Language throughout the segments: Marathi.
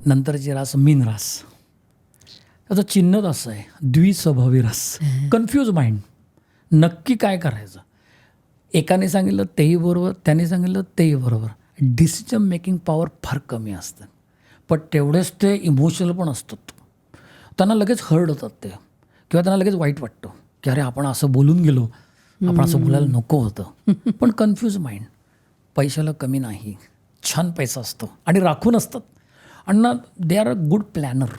नंतरची रास मीन रास, त्याचं चिन्हच असं आहे द्विस्वभावी रास. कन्फ्यूज माइंड, नक्की काय करायचं. एकाने सांगितलं तेही बरोबर, त्याने सांगितलं तेही बरोबर. डिसिजन मेकिंग पॉवर फार कमी असतं, पण तेवढेच ते इमोशनल पण असतात. त्यांना लगेच हर्ट होतात ते, किंवा त्यांना लगेच वाईट वाटतं की अरे आपण असं बोलून गेलो, आपण असं बोलायला नको होतं. पण कन्फ्यूज माइंड, पैशाला कमी नाही, छान पैसा असतो आणि राखून असतात. आणि ना they are a good planner.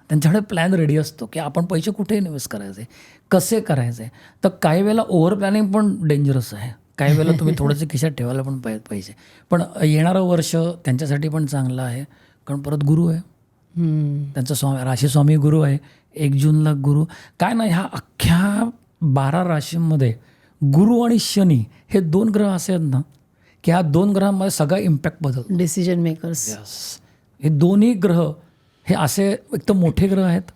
त्यांच्याकडे प्लॅन रेडी असतो की आपण पैसे कुठे इन्व्हेस्ट करायचे, कसे करायचे. तर काही वेळेला ओव्हर प्लॅनिंग पण डेंजरस आहे. काही वेळेला तुम्ही थोडंसं खिशात ठेवायला पण पाहिजे. पण येणारं वर्ष त्यांच्यासाठी पण चांगलं आहे, कारण परत गुरु आहे. त्यांचा राशीस्वामी गुरु आहे. 1 जूनला गुरु काय ना, ह्या अख्ख्या 12 राशींमध्ये गुरु आणि शनी हे 2 ग्रह असे आहेत ना की ह्या 2 ग्रहांमध्ये सगळा इम्पॅक्ट बदलतो. Decision makers. हे दोन्ही ग्रह हे असे एकदम मोठे ग्रह आहेत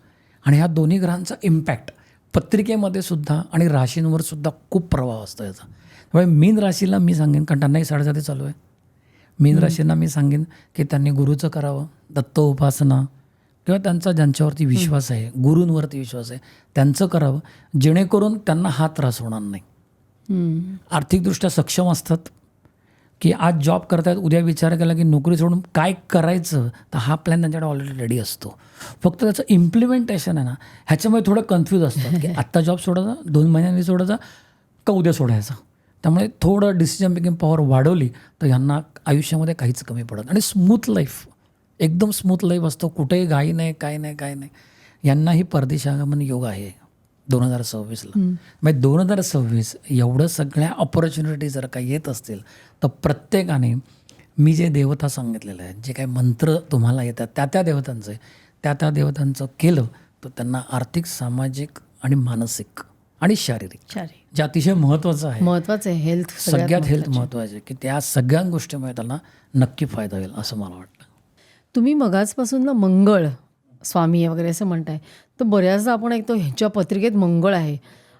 आणि ह्या दोन्ही ग्रहांचा इम्पॅक्ट पत्रिकेमध्ये सुद्धा आणि राशींवर सुद्धा खूप प्रभाव असतो याचा. त्यामुळे मीन राशीला मी सांगेन, कारण त्यांनाही 7.5 चालू आहे, मीन राशींना मी सांगेन की त्यांनी गुरुचं करावं, दत्त उपासना किंवा त्यांचा ज्यांच्यावरती विश्वास आहे, गुरूंवरती विश्वास आहे, त्यांचं करावं, जेणेकरून त्यांना हा त्रास होणार नाही. आर्थिकदृष्ट्या सक्षम असतात की आज जॉब करतायत, उद्या विचार केला की नोकरी सोडून काय करायचं, तर हा प्लॅन त्यांच्याकडे ऑलरेडी रेडी असतो. फक्त त्याचं इम्प्लिमेंटेशन आहे ना, ह्याच्यामुळे थोडं कन्फ्यूज असतात की आत्ता जॉब सोडायचा, 2 महिन्यांनी सोडायचा का उद्या सोडायचा. त्यामुळे थोडं डिसिजन मेकिंग पॉवर वाढवली तर ह्यांना आयुष्यामध्ये काहीच कमी पडत आणि स्मूथ लाईफ, एकदम स्मूथ लाईफ असतो. कुठेही घाई नाही, काय नाही, काय नाही. यांनाही परदेश आगमन योग आहे 2026ला. म्हणजे 2026 एवढं सगळ्या ऑपॉर्च्युनिटी जर का येत असतील तर प्रत्येकाने मी जे देवता सांगितलेलं आहे, जे काही मंत्र तुम्हाला येतात त्या देवतांचं केलं तर त्यांना आर्थिक, सामाजिक आणि मानसिक आणि शारीरिक जे अतिशय महत्त्वाचं आहे, हेल्थ, सगळ्यात हेल्थ महत्त्वाचे, की त्या सगळ्या गोष्टीमुळे त्यांना नक्की फायदा होईल असं मला वाटतं. तुम्ही मगाचपासून ना मंगळ स्वामी वगैरे असं म्हणताय, तर बऱ्याचदा आपण ऐकतो ह्याच्या पत्रिकेत मंगळ आहे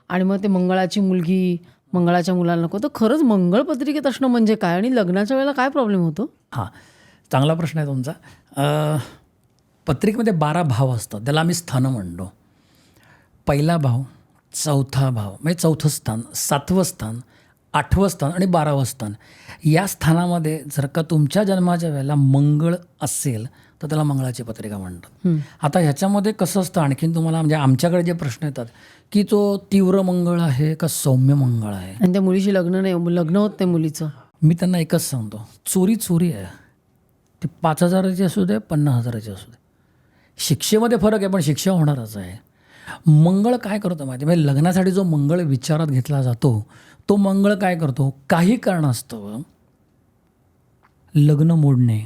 आणि मग ते मंगळाची मुलगी, मंगळाच्या मुलाला नको. तर खरंच मंगळ पत्रिकेत असणं म्हणजे काय आणि लग्नाच्या वेळेला काय प्रॉब्लेम होतो? हां, चांगला प्रश्न आहे तुमचा. पत्रिकेमध्ये 12 भाव असतात, त्याला आम्ही स्थानं म्हणतो. पहिला भाव, चौथा भाव म्हणजे चौथं स्थान, 7वं स्थान, 8वं स्थान आणि 12वं स्थान. या स्थानामध्ये जर का तुमच्या जन्माच्या वेळेला मंगळ असेल तर त्याला मंगळाची पत्रिका म्हणतात. आता ह्याच्यामध्ये कसं असतं, आणखीन तुम्हाला म्हणजे आमच्याकडे जे प्रश्न येतात की तो तीव्र मंगळ आहे का सौम्य मंगळ आहे, आणि त्या मुलीशी लग्न होत नाही मुलीचं. मी त्यांना एकच सांगतो, चोरी आहे. ते 5,000ची असू दे, 50,000ची असू दे. शिक्षेमध्ये फरक आहे पण शिक्षा होणारच आहे. मंगळ काय करतो माहिती, म्हणजे लग्नासाठी जो मंगळ विचारात घेतला जातो तो मंगळ काय करतो, काही कारणास्तव लग्न मोडणे,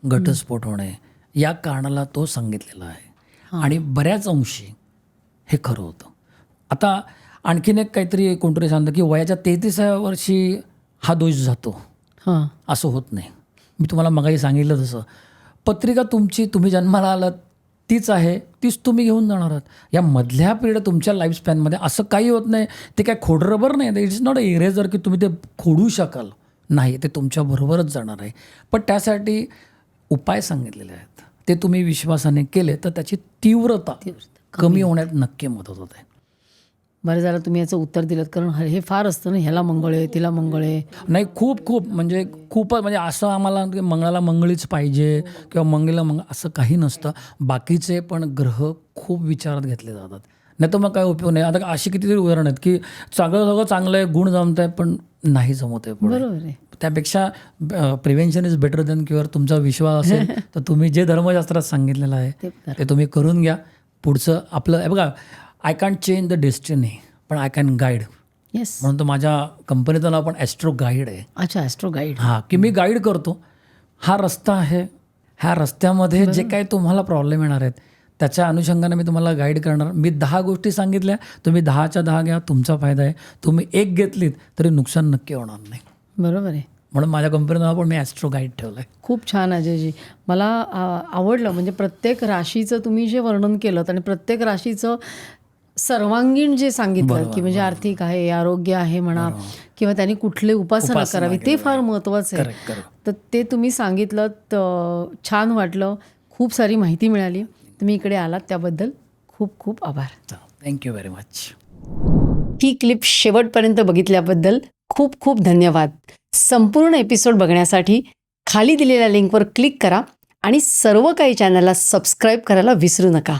घटस्फोट होणे या कारणाला तो सांगितलेला आहे आणि बऱ्याच अंशी हे खरं होतं. आता आणखीन एक काहीतरी कोणतरी सांगतं की वयाच्या 33व्या वर्षी हा दोष जातो, असं होत नाही. मी तुम्हाला मगाशी सांगितलं तसं पत्रिका तुमची, तुम्ही जन्माला आलात तीच आहे, तीच तुम्ही घेऊन जाणार आहात. या मधल्या पिरियड तुमच्या लाईफस्पॅनमध्ये असं काही होत नाही. ते काय खोडरबर नाही, इट्स नॉट अ इरेजर की तुम्ही ते खोडू शकाल, नाही, ते तुमच्याबरोबरच जाणार आहे. पण त्यासाठी उपाय सांगितलेले आहेत, ते तुम्ही विश्वासाने केले तर त्याची तीव्रता कमी होण्यात नक्की मदत होते. बरं झालं तुम्ही याचं उत्तर दिलं, कारण हे फार असतं ना, ह्याला मंगळ आहे, तिला मंगळ आहे. नाही, खूप म्हणजे खूपच, म्हणजे असं आम्हाला मंगळाला मंगळीच पाहिजे किंवा मंगळीला असं काही नसतं. बाकीचे पण ग्रह खूप विचारात घेतले जातात, नाही तर मग काय उपयोग नाही. आता अशी कितीतरी उदाहरण आहेत की सगळं चांगलं आहे, गुण जमत आहे पण नाही जमत आहे. बरोबर आहे. त्यापेक्षा prevention is better than cure. तुमचा विश्वास असेल तर तुम्ही जे धर्मशास्त्रात सांगितलेलं आहे ते तुम्ही करून घ्या. पुढचं आपलं बघा, I can't change the destiny पण आय कॅन गाईड. म्हणून तर माझ्या कंपनीचं नाव पण ॲस्ट्रो गाईड आहे. अच्छा, ॲस्ट्रो गाईड. हां, की मी गाईड करतो. हा रस्ता आहे, ह्या रस्त्यामध्ये जे काही तुम्हाला प्रॉब्लेम येणार आहेत त्याच्या अनुषंगाने मी तुम्हाला गाईड करणार. मी 10 गोष्टी सांगितल्या, तुम्ही 10च्या 10 घ्या, तुमचा फायदा आहे. तुम्ही एक घेतलीत तरी नुकसान नक्की होणार नाही. बरोबर आहे. म्हणून माझ्या कंपनीचं नाव पण मी ॲस्ट्रो गाईड ठेवलं आहे. खूप छान अजयजी, मला आवडलं. म्हणजे प्रत्येक राशीचं तुम्ही जे वर्णन केलं आणि प्रत्येक राशीचं सर्वांगीण जे सांगितलं की म्हणजे आर्थिक आहे, आरोग्य आहे म्हणा, किंवा त्यांनी कुठले उपासना करावी ते फार महत्त्वाचं आहे. तर ते तुम्ही सांगितलं, छान वाटलं. खूप सारी माहिती मिळाली. तुम्ही इकडे आलात त्याबद्दल खूप खूप आभार. Thank you very much. ही क्लिप शेवटपर्यंत बघितल्याबद्दल खूप खूप धन्यवाद. संपूर्ण एपिसोड बघण्यासाठी खाली दिलेल्या लिंकवर क्लिक करा आणि सर्व काही चॅनलला सबस्क्राईब करायला विसरू नका.